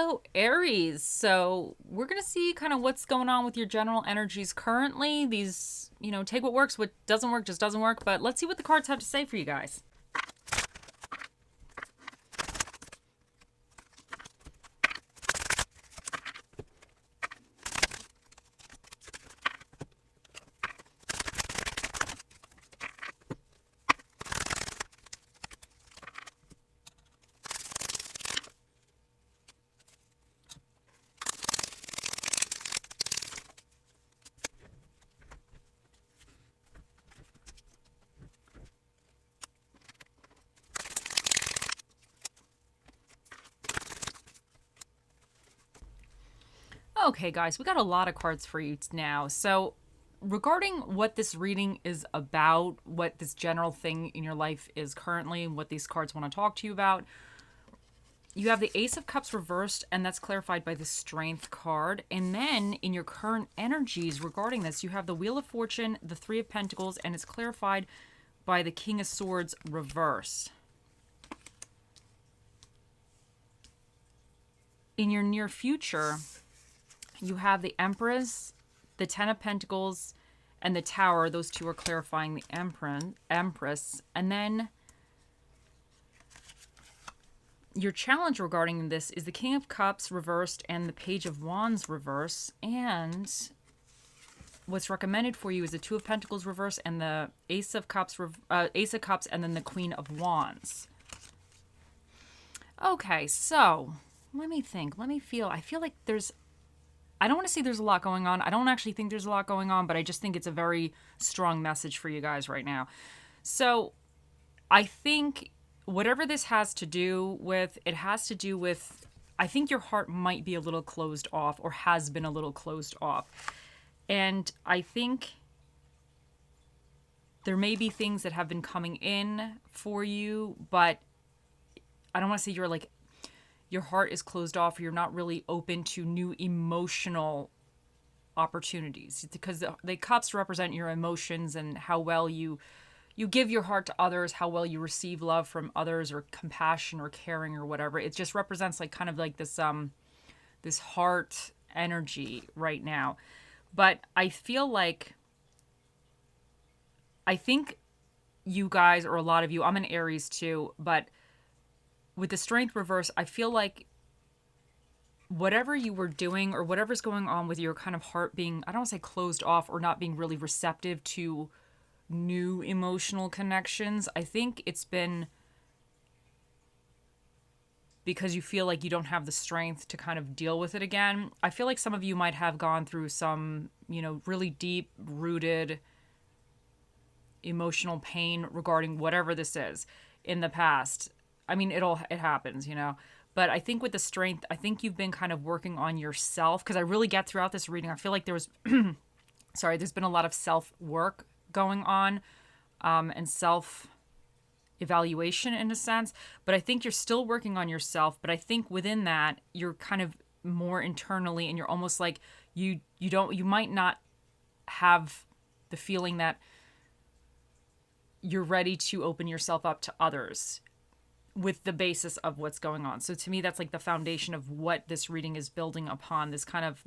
Hello, Aries. So we're going to see kind of what's going on with your general energies currently. These, take what works, what doesn't work just doesn't work. But let's see what the cards have to say for you guys. Okay, guys, we got a lot of cards for you now. So, regarding what this reading is about, what this general thing in your life is currently, what these cards want to talk to you about, you have the Ace of Cups reversed, and that's clarified by the Strength card. And then in your current energies regarding this, you have the Wheel of Fortune, the Three of Pentacles, and it's clarified by the King of Swords reverse. In your near future, you have the Empress, the Ten of Pentacles, and the Tower. Those two are clarifying the Empress. And then your challenge regarding this is the King of Cups reversed and the Page of Wands reverse. And what's recommended for you is the Two of Pentacles reverse and the Ace of Cups, and then the Queen of Wands. Okay, so let me think. Let me feel. I feel like I don't want to say there's a lot going on. I don't actually think there's a lot going on, but I just think it's a very strong message for you guys right now. So I think whatever this has to do with, I think your heart might be a little closed off or has been a little closed off. And I think there may be things that have been coming in for you, but I don't want to say your heart is closed off or you're not really open to new emotional opportunities, because the cups represent your emotions and how well you give your heart to others, how well you receive love from others or compassion or caring or whatever. It just represents kind of like this heart energy right now. But I feel like, I think you guys, or a lot of you, I'm an Aries too, but with the Strength reverse, I feel like whatever you were doing or whatever's going on with your kind of heart being, I don't want to say closed off or not being really receptive to new emotional connections, I think it's been because you feel like you don't have the strength to kind of deal with it again. I feel like some of you might have gone through some, really deep rooted emotional pain regarding whatever this is in the past. I mean, it happens, But I think with the Strength, I think you've been kind of working on yourself, because I really get throughout this reading, I feel like there's been a lot of self-work going on, and self-evaluation in a sense. But I think you're still working on yourself. But I think within that, you're kind of more internally, and you're almost like you might not have the feeling that you're ready to open yourself up to others with the basis of what's going on. So to me, that's like the foundation of what this reading is building upon, this kind of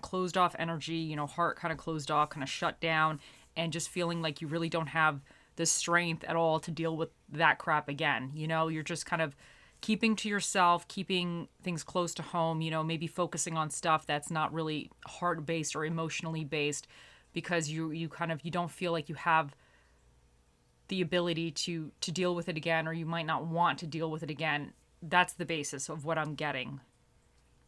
closed off energy, heart kind of closed off, kind of shut down, and just feeling like you really don't have the strength at all to deal with that crap again. You're just kind of keeping to yourself, keeping things close to home, maybe focusing on stuff that's not really heart-based or emotionally based, because you don't feel like you have the ability to deal with it again, or you might not want to deal with it again. That's the basis of what I'm getting.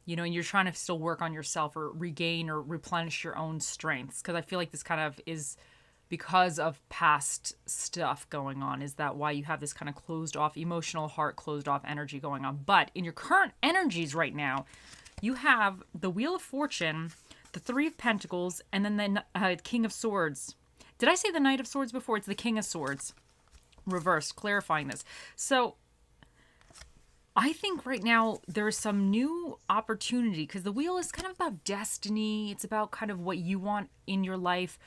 And you're trying to still work on yourself or regain or replenish your own strengths, because I feel like this kind of is because of past stuff going on. Is that why you have this kind of closed off, emotional heart, closed off energy going on? But in your current energies right now, you have the Wheel of Fortune, the Three of Pentacles, and then the King of Swords. Did I say the Knight of Swords before? It's the King of Swords reversed, clarifying this. So I think right now there's some new opportunity, because the wheel is kind of about destiny. It's about kind of what you want in your life.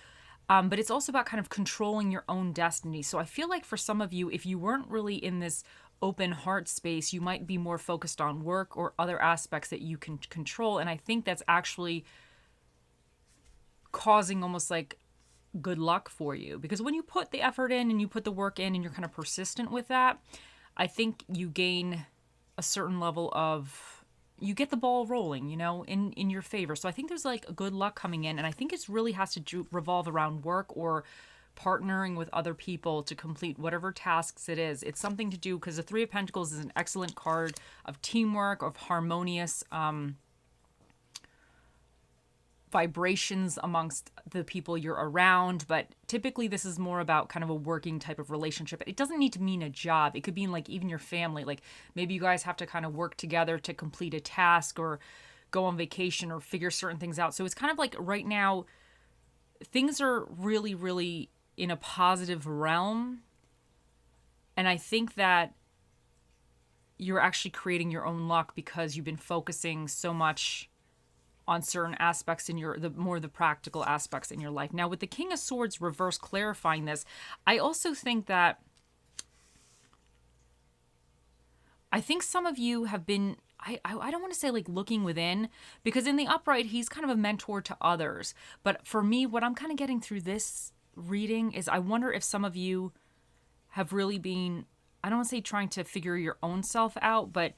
But it's also about kind of controlling your own destiny. So I feel like for some of you, if you weren't really in this open heart space, you might be more focused on work or other aspects that you can control. And I think that's actually causing almost like good luck for you, because when you put the effort in and you put the work in and you're kind of persistent with that, I think you gain a certain level of, you get the ball rolling, in your favor. So I think there's like a good luck coming in, and I think it really has to revolve around work or partnering with other people to complete whatever tasks it is. It's something to do, because the Three of Pentacles is an excellent card of teamwork, of harmonious vibrations amongst the people you're around. But typically this is more about kind of a working type of relationship. It doesn't need to mean a job. It could mean like even your family. Like maybe you guys have to kind of work together to complete a task or go on vacation or figure certain things out. So it's kind of like right now things are really, really in a positive realm. And I think that you're actually creating your own luck because you've been focusing so much on certain aspects in the practical aspects in your life. Now with the King of Swords reverse clarifying this, I also think that I think some of you have been, I don't want to say like looking within, because in the upright, he's kind of a mentor to others. But for me, what I'm kind of getting through this reading is I wonder if some of you have really been, I don't want to say trying to figure your own self out, but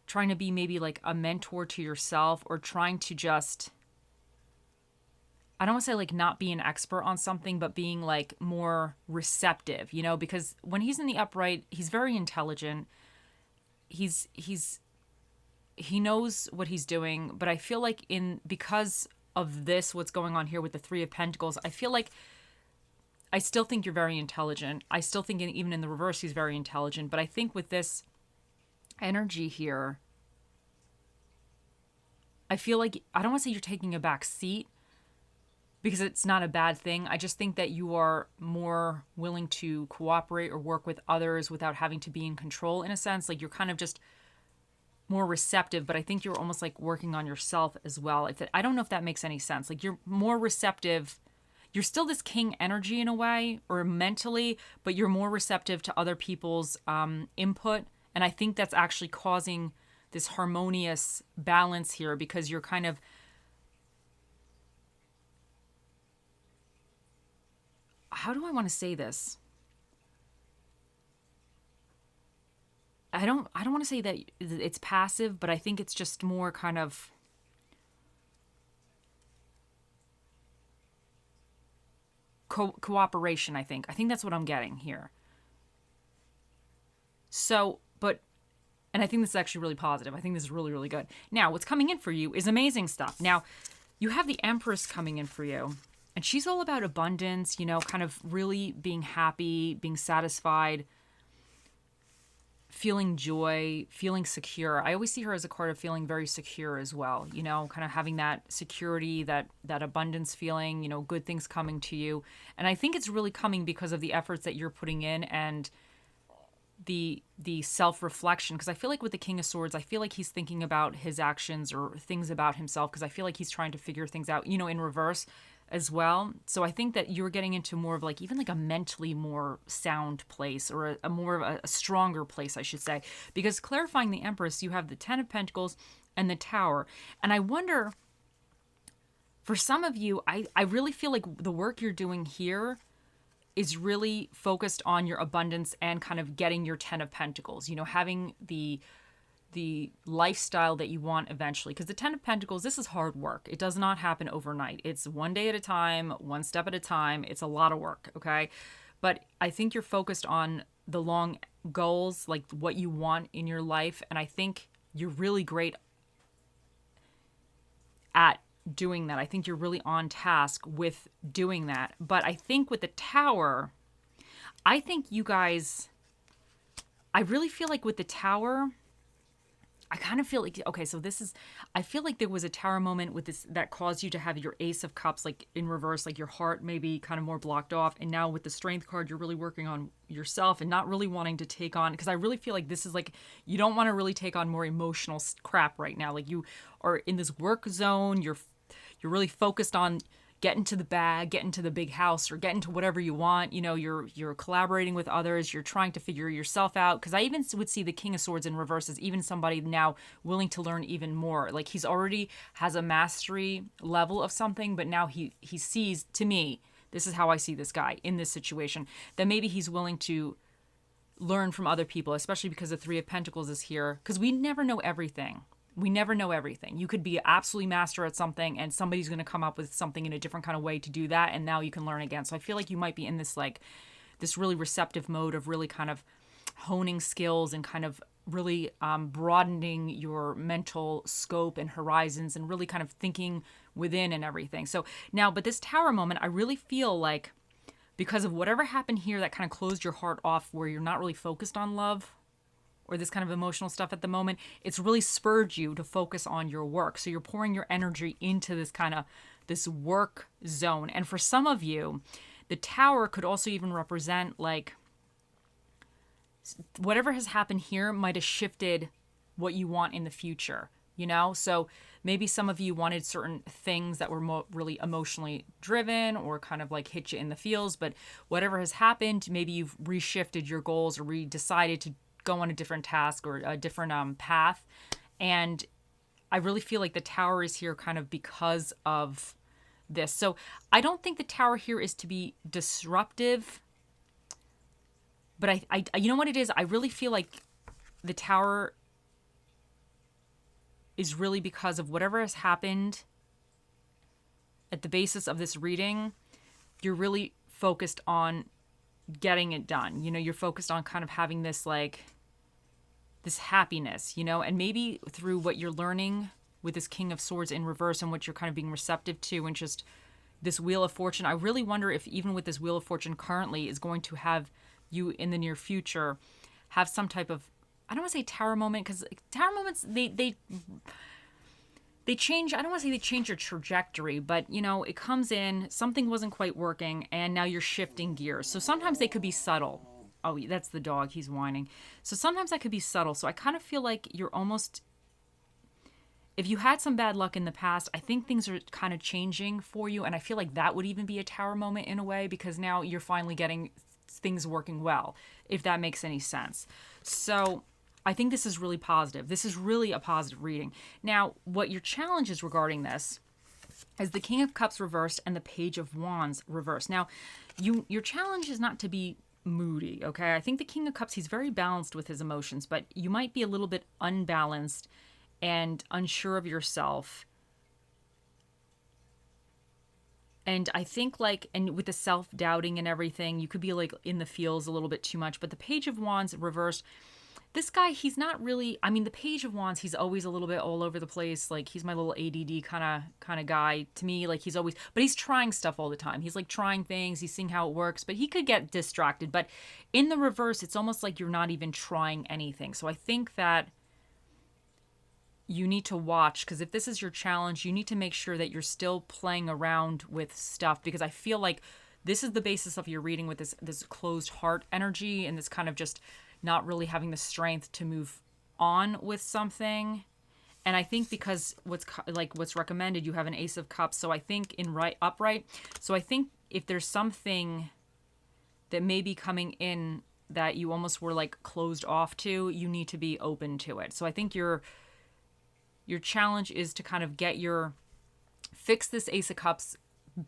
trying to be maybe like a mentor to yourself, or trying to just, I don't want to say like not be an expert on something, but being like more receptive, because when he's in the upright, he's very intelligent. He knows what he's doing, but I feel like because of this, what's going on here with the Three of Pentacles, I feel like I still think you're very intelligent. I still think even in the reverse, he's very intelligent. But I think with this energy here, I feel like, I don't want to say you're taking a back seat, because it's not a bad thing. I just think that you are more willing to cooperate or work with others without having to be in control, in a sense. Like you're kind of just more receptive, but I think you're almost like working on yourself as well. I don't know if that makes any sense. Like you're more receptive. You're still this king energy in a way, or mentally, but you're more receptive to other people's input. And I think that's actually causing this harmonious balance here, because you're kind of, how do I want to say this? I don't want to say that it's passive, but I think it's just more kind of cooperation, I think. I think that's what I'm getting here. So, and I think this is actually really positive. I think this is really, really good. Now, what's coming in for you is amazing stuff. Now, you have the Empress coming in for you, and she's all about abundance, kind of really being happy, being satisfied, feeling joy, feeling secure. I always see her as a card of feeling very secure as well, kind of having that security, that abundance feeling, good things coming to you. And I think it's really coming because of the efforts that you're putting in, and the self-reflection, because I feel like with the King of Swords, I feel like he's thinking about his actions or things about himself, because I feel like he's trying to figure things out, in reverse as well. So I think that you're getting into more of like even like a mentally more sound place, or a more of a stronger place, I should say, because clarifying the Empress, you have the Ten of Pentacles and the Tower. And I wonder, for some of you, I really feel like the work you're doing here is really focused on your abundance and kind of getting your Ten of Pentacles, having the lifestyle that you want eventually. Because the Ten of Pentacles, this is hard work. It does not happen overnight. It's one day at a time, one step at a time. It's a lot of work, okay? But I think you're focused on the long goals, like what you want in your life. And I think you're really great at doing that. I think you're really on task with doing that. But I think with the Tower, I think you guys, I really feel like with the Tower, I kind of feel like, okay, so I feel like there was a Tower moment with this that caused you to have your Ace of Cups like in reverse, like your heart maybe kind of more blocked off. And now with the Strength card, you're really working on yourself and not really wanting to take on, because I really feel like this is like, you don't want to really take on more emotional crap right now. Like you are in this work zone, you're really focused on get into the bag, get into the big house, or get into whatever you want. You know, you're collaborating with others, you're trying to figure yourself out. Because I even would see the King of Swords in reverse as even somebody now willing to learn even more. Like he's already has a mastery level of something, but now he sees, to me, this is how I see this guy in this situation, that maybe he's willing to learn from other people, especially because the Three of Pentacles is here. Because we never know everything. We never know everything. You could be absolutely master at something and somebody's going to come up with something in a different kind of way to do that. And now you can learn again. So I feel like you might be in this like this really receptive mode of really kind of honing skills and kind of really broadening your mental scope and horizons and really kind of thinking within and everything. So now, but this Tower moment, I really feel like because of whatever happened here that kind of closed your heart off where you're not really focused on love or this kind of emotional stuff at the moment, it's really spurred you to focus on your work. So you're pouring your energy into this kind of this work zone. And for some of you, the Tower could also even represent like whatever has happened here might have shifted what you want in the future, you know? So maybe some of you wanted certain things that were really emotionally driven or kind of like hit you in the feels, but whatever has happened, maybe you've reshifted your goals or decided to go on a different task or a different path. And I really feel like the Tower is here kind of because of this. So I don't think the Tower here is to be disruptive, but I you know what it is? I really feel like the Tower is really because of whatever has happened at the basis of this reading. You're really focused on getting it done. You know, you're focused on kind of having this like this happiness, you know, and maybe through what you're learning with this King of Swords in reverse and what you're kind of being receptive to and just this Wheel of Fortune. I really wonder if even with this Wheel of Fortune currently is going to have you in the near future have some type of, I don't want to say Tower moment, because Tower moments, they change. I don't want to say they change your trajectory, but you know, it comes in, something wasn't quite working and now you're shifting gears. So sometimes they could be subtle. Oh, that's the dog. He's whining. So sometimes that could be subtle. So I kind of feel like you're almost, if you had some bad luck in the past, I think things are kind of changing for you. And I feel like that would even be a Tower moment in a way, because now you're finally getting things working well, if that makes any sense. So I think this is really positive. This is really a positive reading. Now, what your challenge is regarding this is the King of Cups reversed and the Page of Wands reversed. Now, your challenge is not to be moody, okay? I think the King of Cups, he's very balanced with his emotions, but you might be a little bit unbalanced and unsure of yourself. And I think like, and with the self-doubting and everything, you could be like in the feels a little bit too much. But the Page of Wands reversed, this guy, he's not really, I mean, the Page of Wands, he's always a little bit all over the place. Like he's my little ADD kind of guy to me. Like he's always, but he's trying stuff all the time. He's like trying things. He's seeing how it works, but he could get distracted. But in the reverse, it's almost like you're not even trying anything. So I think that you need to watch, because if this is your challenge, you need to make sure that you're still playing around with stuff, because I feel like this is the basis of your reading with this closed heart energy and this kind of just not really having the strength to move on with something. And I think because what's recommended, you have an Ace of Cups. So I think in upright. So I think if there's something that may be coming in that you almost were like closed off to, you need to be open to it. So I think your challenge is to kind of fix this Ace of Cups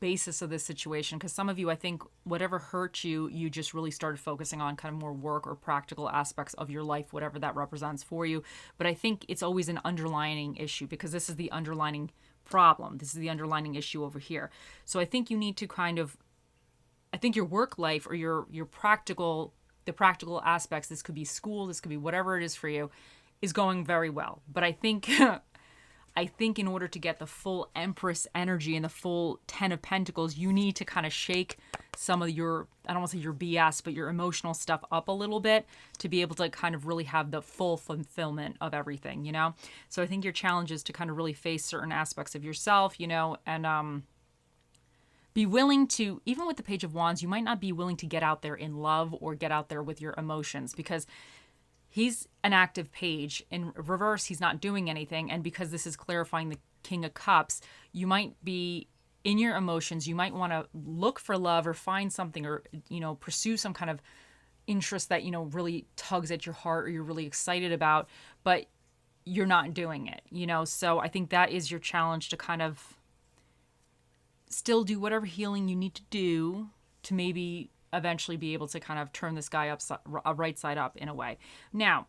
basis of this situation, because some of you, I think whatever hurt you just really started focusing on kind of more work or practical aspects of your life, whatever that represents for you. But I think it's always an underlying issue, because this is the underlying problem. This is the underlying issue over here. So I think you need to I think your work life or your practical aspects, this could be school, this could be whatever it is for you, is going very well. But I think in order to get the full Empress energy and the full Ten of Pentacles, you need to kind of shake some of your, I don't want to say your BS, but your emotional stuff up a little bit to be able to kind of really have the full fulfillment of everything, you know? So I think your challenge is to kind of really face certain aspects of yourself, you know, and be willing to, even with the Page of Wands, you might not be willing to get out there in love or get out there with your emotions, because he's an active page. In reverse, he's not doing anything. And because this is clarifying the King of Cups, you might be in your emotions. You might want to look for love or find something, or, pursue some kind of interest that, really tugs at your heart or you're really excited about, but you're not doing it. So I think that is your challenge, to kind of still do whatever healing you need to do to maybe eventually be able to kind of turn this guy right side up in a way. Now,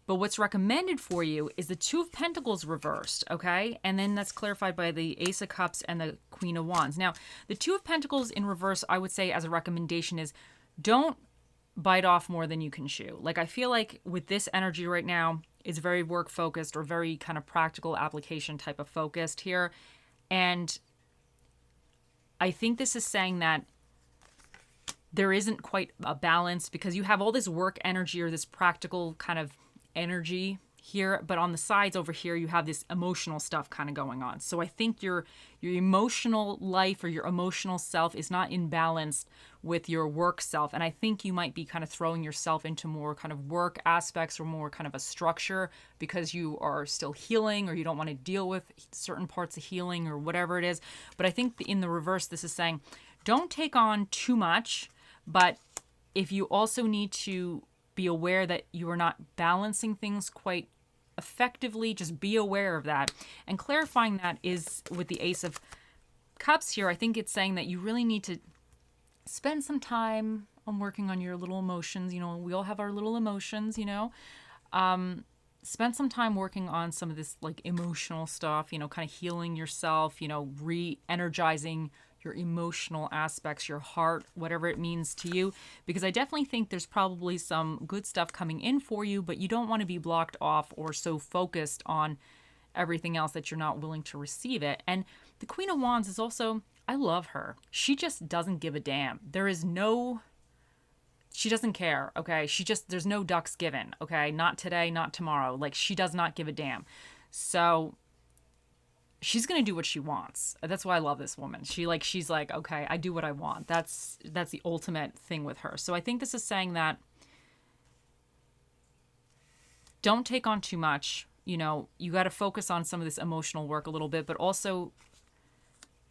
but what's recommended for you is the Two of Pentacles reversed, okay? And then that's clarified by the Ace of Cups and the Queen of Wands. Now, the Two of Pentacles in reverse, I would say as a recommendation is, don't bite off more than you can chew. Like, I feel like with this energy right now, it's very work focused, or very kind of practical application type of focused here. And I think this is saying that there isn't quite a balance, because you have all this work energy or this practical kind of energy here, but on the sides over here you have this emotional stuff kind of going on. So I think your emotional life or your emotional self is not in balance with your work self, and I think you might be kind of throwing yourself into more kind of work aspects or more kind of a structure because you are still healing, or you don't want to deal with certain parts of healing or whatever it is. But I think in the reverse this is saying, don't take on too much, but if you also need to be aware that you are not balancing things quite effectively, just be aware of that. And clarifying that is with the Ace of Cups here, I think it's saying that you really need to spend some time on working on your little emotions. We all have our little emotions, spend some time working on some of this like emotional stuff, kind of healing yourself, re-energizing your emotional aspects, your heart, whatever it means to you. Because I definitely think there's probably some good stuff coming in for you, but you don't want to be blocked off or so focused on everything else that you're not willing to receive it. And the Queen of Wands is also, I love her. She just doesn't give a damn. She doesn't care, okay? There's no ducks given, okay? Not today, not tomorrow. Like, she does not give a damn. So she's going to do what she wants. That's why I love this woman. She's like, okay, I do what I want. That's the ultimate thing with her. So I think this is saying that don't take on too much. You got to focus on some of this emotional work a little bit, but also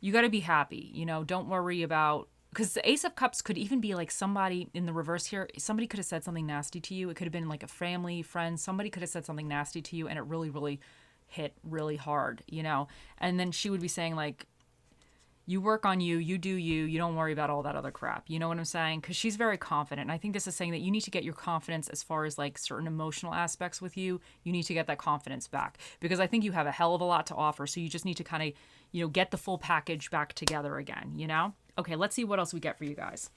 you got to be happy. Don't worry about, because the Ace of Cups could even be like somebody in the reverse here. Somebody could have said something nasty to you. It could have been like a family, friend. Somebody could have said something nasty to you, and it really, really hit really hard, and then she would be saying like, you work on you, you do you don't worry about all that other crap. You know what I'm saying? Because she's very confident. And I think this is saying that you need to get your confidence as far as like certain emotional aspects with you. You need to get that confidence back, because I think you have a hell of a lot to offer. So you just need to kind of, get the full package back together again, Okay, let's see what else we get for you guys.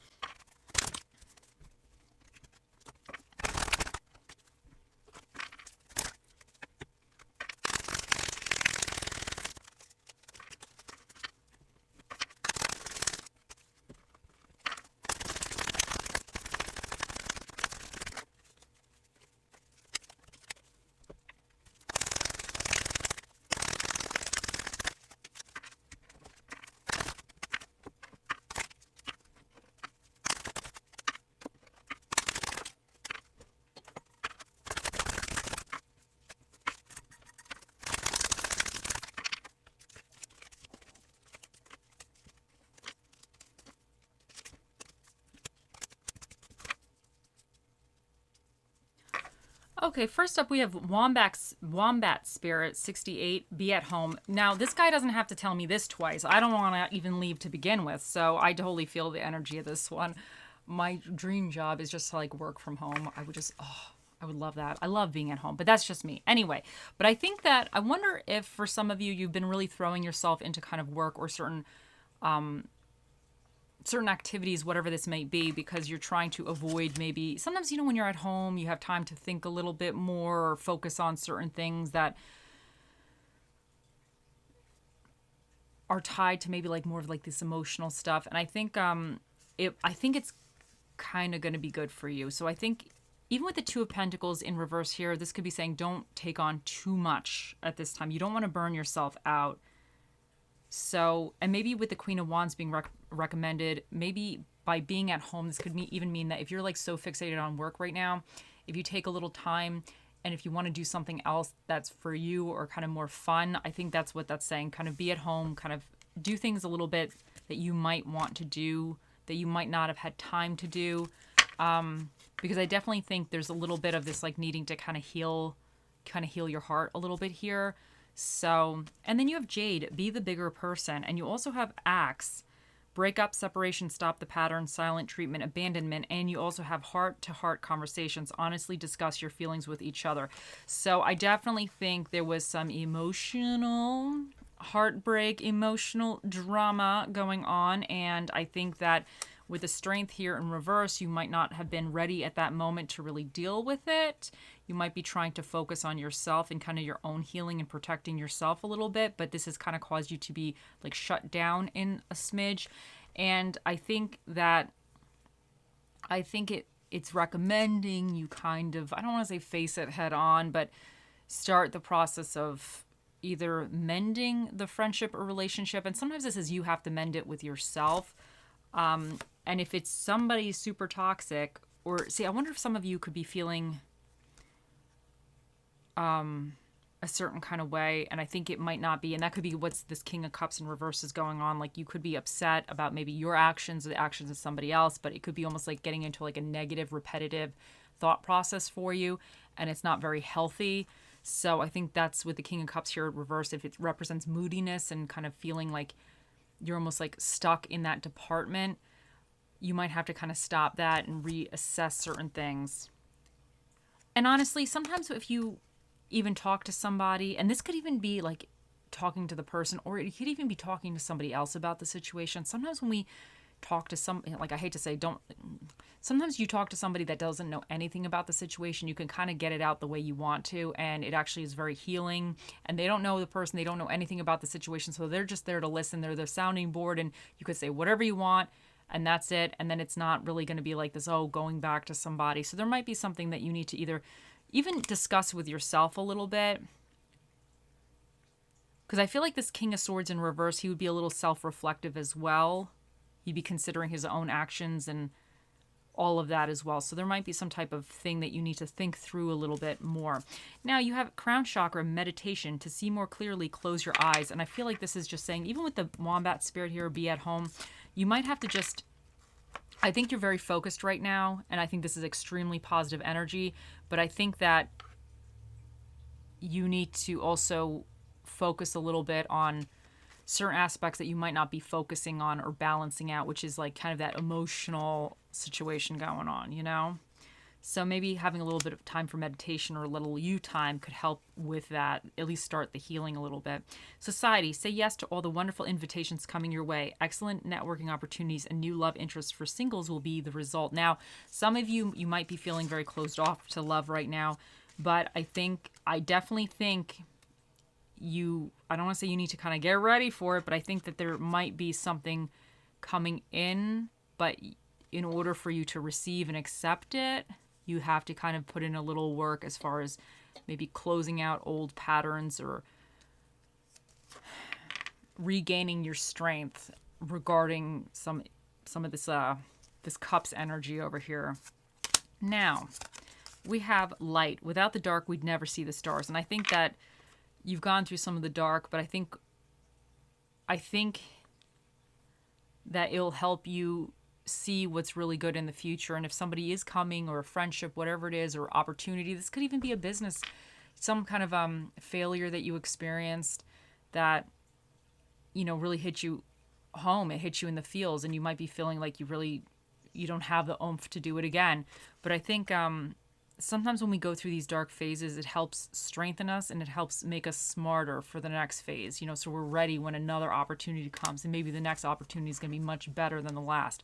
Okay, first up we have Wombat Spirit 68, be at home. Now, this guy doesn't have to tell me this twice. I don't want to even leave to begin with, so I totally feel the energy of this one. My dream job is just to like work from home. I would love that. I love being at home, but that's just me. Anyway, but I think that, I wonder if for some of you, you've been really throwing yourself into kind of work or certain activities, whatever this may be, because you're trying to avoid, maybe sometimes, when you're at home, you have time to think a little bit more or focus on certain things that are tied to maybe like more of like this emotional stuff. And I think I think it's kind of going to be good for you. So I think even with the Two of Pentacles in reverse here, this could be saying don't take on too much at this time. You don't want to burn yourself out. So, and maybe with the Queen of Wands being recommended, maybe by being at home, this could even mean that if you're like so fixated on work right now, if you take a little time and if you want to do something else that's for you or kind of more fun, I think that's what that's saying. Kind of be at home, kind of do things a little bit that you might want to do that you might not have had time to do. Because I definitely think there's a little bit of this like needing to kind of heal your heart a little bit here. So, and then you have Jade, be the bigger person. And you also have Axe, break up, separation, stop the pattern, silent treatment, abandonment. And you also have heart-to-heart conversations, honestly discuss your feelings with each other. So I definitely think there was some emotional heartbreak, emotional drama going on. And I think that with the Strength here in reverse, you might not have been ready at that moment to really deal with it. You might be trying to focus on yourself and kind of your own healing and protecting yourself a little bit, but this has kind of caused you to be like shut down in a smidge. And I think it's recommending you kind of, I don't want to say face it head on, but start the process of either mending the friendship or relationship. And sometimes this is you have to mend it with yourself. And if it's somebody super toxic, or see, I wonder if some of you could be feeling a certain kind of way, and I think it might not be, and that could be what's this King of Cups in reverse is going on. Like you could be upset about maybe your actions or the actions of somebody else, but it could be almost like getting into like a negative, repetitive thought process for you, and it's not very healthy. So I think that's with the King of Cups here in reverse. If it represents moodiness and kind of feeling like you're almost like stuck in that department, you might have to kind of stop that and reassess certain things. And honestly, sometimes if you even talk to somebody, and this could even be like talking to the person, or it could even be talking to somebody else about the situation. Sometimes when we talk to like I hate to say, sometimes you talk to somebody that doesn't know anything about the situation, you can kind of get it out the way you want to, and it actually is very healing. And they don't know the person, they don't know anything about the situation, so they're just there to listen. They're the sounding board, and you could say whatever you want, and that's it. And then it's not really going to be like this, going back to somebody. So there might be something that you need to either even discuss with yourself a little bit. Because I feel like this King of Swords in reverse, he would be a little self-reflective as well. He'd be considering his own actions and all of that as well. So there might be some type of thing that you need to think through a little bit more. Now you have crown chakra, meditation. To see more clearly, close your eyes. And I feel like this is just saying, even with the wombat spirit here, be at home, you might have to just, I think you're very focused right now, and I think this is extremely positive energy, but I think that you need to also focus a little bit on certain aspects that you might not be focusing on or balancing out, which is like kind of that emotional situation going on, you know? So maybe having a little bit of time for meditation or a little you time could help with that, at least start the healing a little bit. Society, say yes to all the wonderful invitations coming your way. Excellent networking opportunities and new love interests for singles will be the result. Now, some of you might be feeling very closed off to love right now, but I definitely think I don't want to say you need to kind of get ready for it, but I think that there might be something coming in, but in order for you to receive and accept it, you have to kind of put in a little work as far as maybe closing out old patterns or regaining your strength regarding some of this Cups energy over here. Now, we have light. Without the dark, we'd never see the stars. And I think that you've gone through some of the dark, but I think that it'll help you see what's really good in the future. And if somebody is coming, or a friendship, whatever it is, or opportunity, this could even be a business, some kind of failure that you experienced that, really hit you home. It hit you in the feels, and you might be feeling like you don't have the oomph to do it again. But I think sometimes when we go through these dark phases, it helps strengthen us, and it helps make us smarter for the next phase, so we're ready when another opportunity comes, and maybe the next opportunity is going to be much better than the last.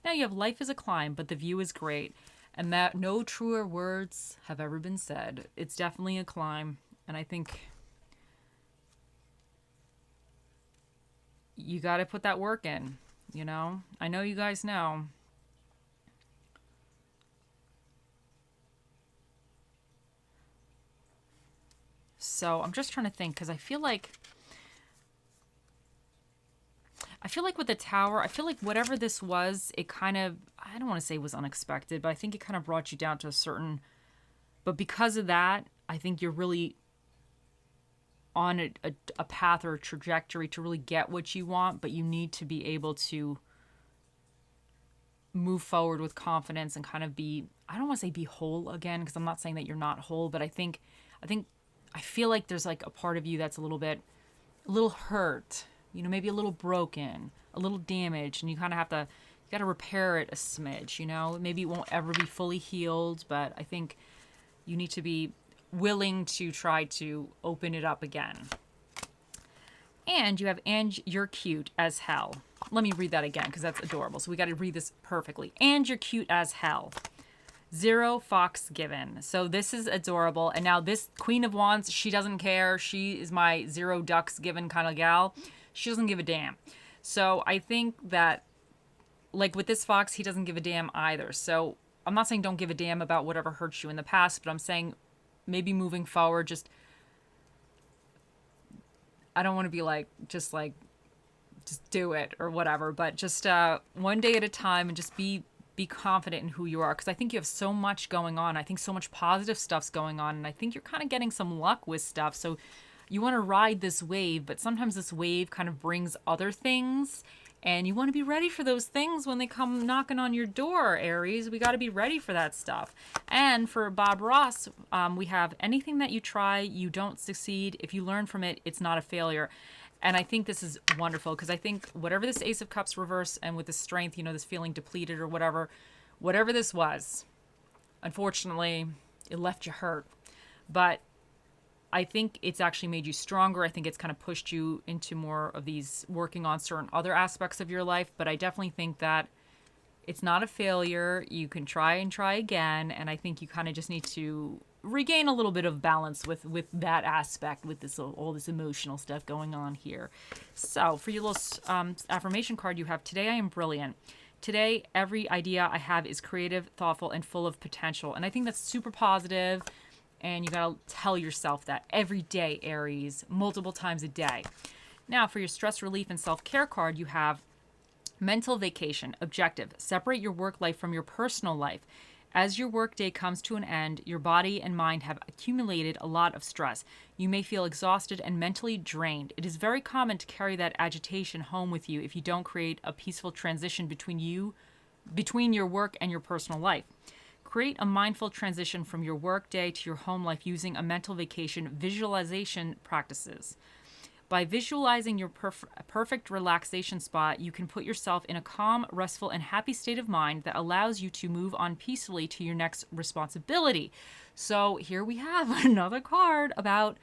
Now you have life is a climb, but the view is great, and that no truer words have ever been said. It's definitely a climb, and I think you got to put that work in, I know you guys know. So I'm just trying to think, because I feel like with the Tower, I feel like whatever this was, it kind of, I don't want to say it was unexpected, but I think it kind of brought you down to a certain, but because of that, I think you're really on a path or a trajectory to really get what you want, but you need to be able to move forward with confidence and kind of be, I don't want to say be whole again, because I'm not saying that you're not whole, but I feel like there's like a part of you that's a little hurt, you know, maybe a little broken, a little damaged, and you kind of have to, you got to repair it a smidge, you know. Maybe it won't ever be fully healed, but I think you need to be willing to try to open it up again. And you have, and you're cute as hell. Let me read that again because that's adorable. So we got to read this perfectly. And you're cute as hell. 0 fucks given. So this is adorable. And now this Queen of Wands, she doesn't care. She is my 0 ducks given kind of gal. She doesn't give a damn. So I think that, like with this fox, he doesn't give a damn either. So I'm not saying don't give a damn about whatever hurts you in the past, but I'm saying maybe moving forward, just, I don't want to be like, just do it or whatever, but just one day at a time, and just be confident in who you are. Because I think you have so much going on. I think so much positive stuff's going on, and I think you're kind of getting some luck with stuff. So you want to ride this wave, but sometimes this wave kind of brings other things, and you want to be ready for those things when they come knocking on your door, Aries. We got to be ready for that stuff. And for Bob Ross, we have anything that you try, you don't succeed. If you learn from it, it's not a failure. And I think this is wonderful, because I think whatever this Ace of Cups reverse, and with the strength, you know, this feeling depleted or whatever this was, unfortunately, it left you hurt. But I think it's actually made you stronger. I think it's kind of pushed you into more of these working on certain other aspects of your life. But I definitely think that it's not a failure. You can try and try again. And I think you kind of just need to regain a little bit of balance with that aspect, with this all this emotional stuff going on here. So for your little affirmation card, you have, today I am brilliant. Today, every idea I have is creative, thoughtful, and full of potential. And I think that's super positive. And you got to tell yourself that every day, Aries, multiple times a day. Now, for your stress relief and self-care card, you have mental vacation, objective. Separate your work life from your personal life. As your workday comes to an end, your body and mind have accumulated a lot of stress. You may feel exhausted and mentally drained. It is very common to carry that agitation home with you if you don't create a peaceful transition between your work and your personal life. Create a mindful transition from your work day to your home life using a mental vacation visualization practices. By visualizing your perfect relaxation spot, you can put yourself in a calm, restful, and happy state of mind that allows you to move on peacefully to your next responsibility. So here we have another card about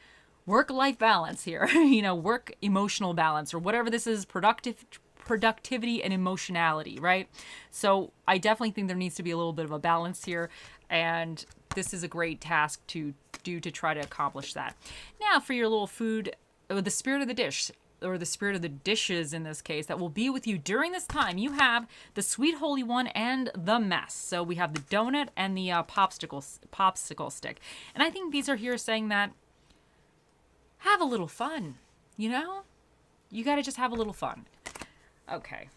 work-life balance here. You know, work emotional balance, or whatever this is, productivity and emotionality, right? So I definitely think there needs to be a little bit of a balance here, and this is a great task to do to try to accomplish that. Now for your little food, or the spirit of the dish, or the spirit of the dishes in this case, that will be with you during this time, you have the Sweet Holy One and the Mess. So we have the donut and the popsicle stick. And I think these are here saying that have a little fun, you know? You got to just have a little fun. Okay.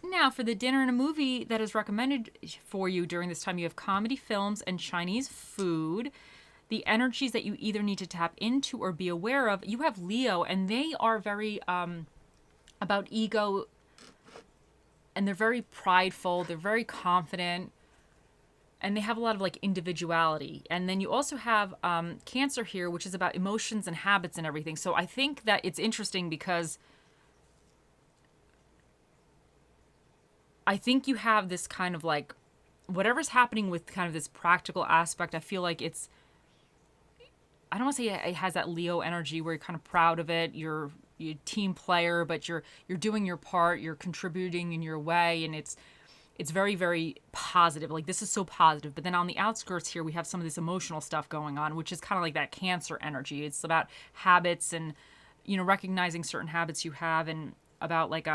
Now, for the dinner and a movie that is recommended for you during this time, you have comedy films and Chinese food. The energies that you either need to tap into or be aware of, you have Leo, and they are very about ego, and they're very prideful, they're very confident, and they have a lot of like individuality. And then you also have Cancer here, which is about emotions and habits and everything. So I think that it's interesting because I think you have this kind of like, whatever's happening with kind of this practical aspect, I feel like it's, I don't want to say it has that Leo energy where you're kind of proud of it. You're a team player, but you're doing your part, you're contributing in your way, and it's very, very positive. Like, this is so positive. But then on the outskirts here, we have some of this emotional stuff going on, which is kind of like that Cancer energy. It's about habits and, you know, recognizing certain habits you have, and about like,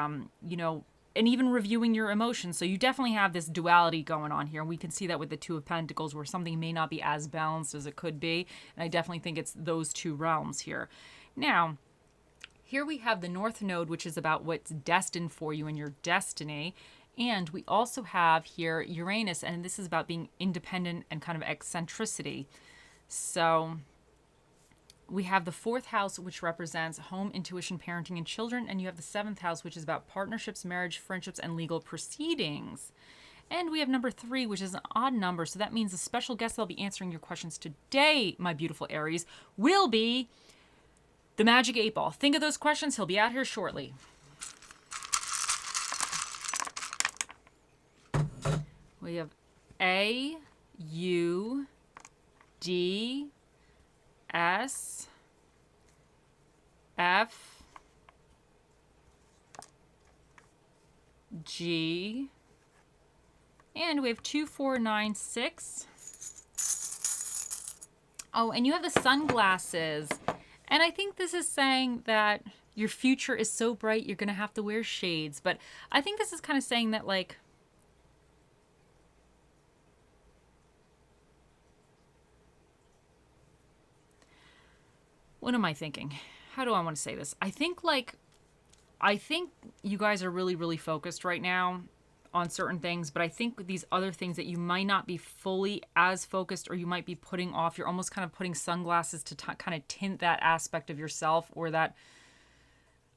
you know, and even reviewing your emotions. So you definitely have this duality going on here. And we can see that with the Two of Pentacles, where something may not be as balanced as it could be. And I definitely think it's those two realms here. Now, here we have the North Node, which is about what's destined for you and your destiny. And we also have here Uranus, and this is about being independent and kind of eccentricity. So we have the 4th house, which represents home, intuition, parenting, and children. And you have the 7th house, which is about partnerships, marriage, friendships, and legal proceedings. And we have number 3, which is an odd number. So that means the special guest that'll be answering your questions today, my beautiful Aries, will be the Magic 8 Ball. Think of those questions. He'll be out here shortly. We have A, U, D, S, F, G, and we have 2, 4, 9, 6. Oh, and you have the sunglasses. And I think this is saying that your future is so bright, you're going to have to wear shades. But I think this is kind of saying that, like, what am I thinking? How do I want to say this? I think you guys are really, really focused right now on certain things, but I think these other things that you might not be fully as focused, or you might be putting off, you're almost kind of putting sunglasses to kind of tint that aspect of yourself, or that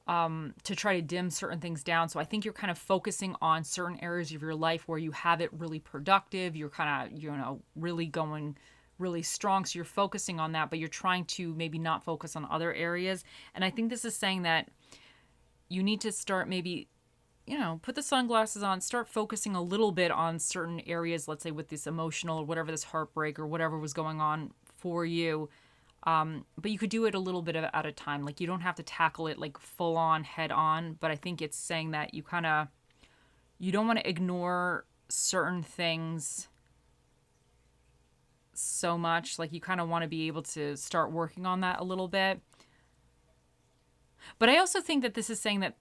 to try to dim certain things down. So I think you're kind of focusing on certain areas of your life where you have it really productive. You're kind of, really going really strong. So you're focusing on that, but you're trying to maybe not focus on other areas. And I think this is saying that you need to start maybe, put the sunglasses on, start focusing a little bit on certain areas, let's say with this emotional or whatever, this heartbreak or whatever was going on for you. But you could do it a little bit at a time. Like, you don't have to tackle it like full on, head on. But I think it's saying that you don't want to ignore certain things so much. Like, you kind of want to be able to start working on that a little bit. But I also think that this is saying that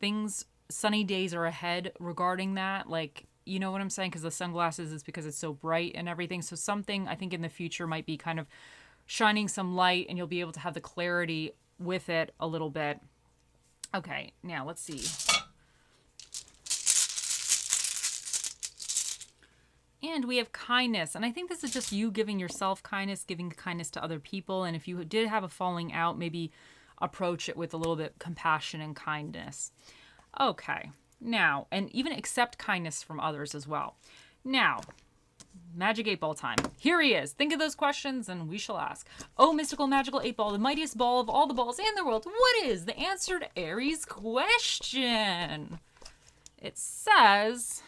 sunny days are ahead regarding that. Like, you know what I'm saying? Because the sunglasses is because it's so bright and everything. So something I think in the future might be kind of shining some light, and you'll be able to have the clarity with it a little bit. Okay, now let's see. And we have kindness. And I think this is just you giving yourself kindness, giving kindness to other people. And if you did have a falling out, maybe approach it with a little bit of compassion and kindness. Okay, now, and even accept kindness from others as well. Now, Magic 8 Ball time. Here he is. Think of those questions and we shall ask. Oh, mystical magical 8 Ball, the mightiest ball of all the balls in the world. What is the answer to Aries' question? It says,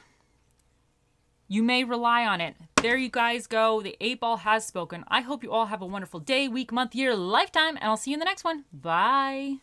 you may rely on it. There you guys go. The 8 Ball has spoken. I hope you all have a wonderful day, week, month, year, lifetime, and I'll see you in the next one. Bye.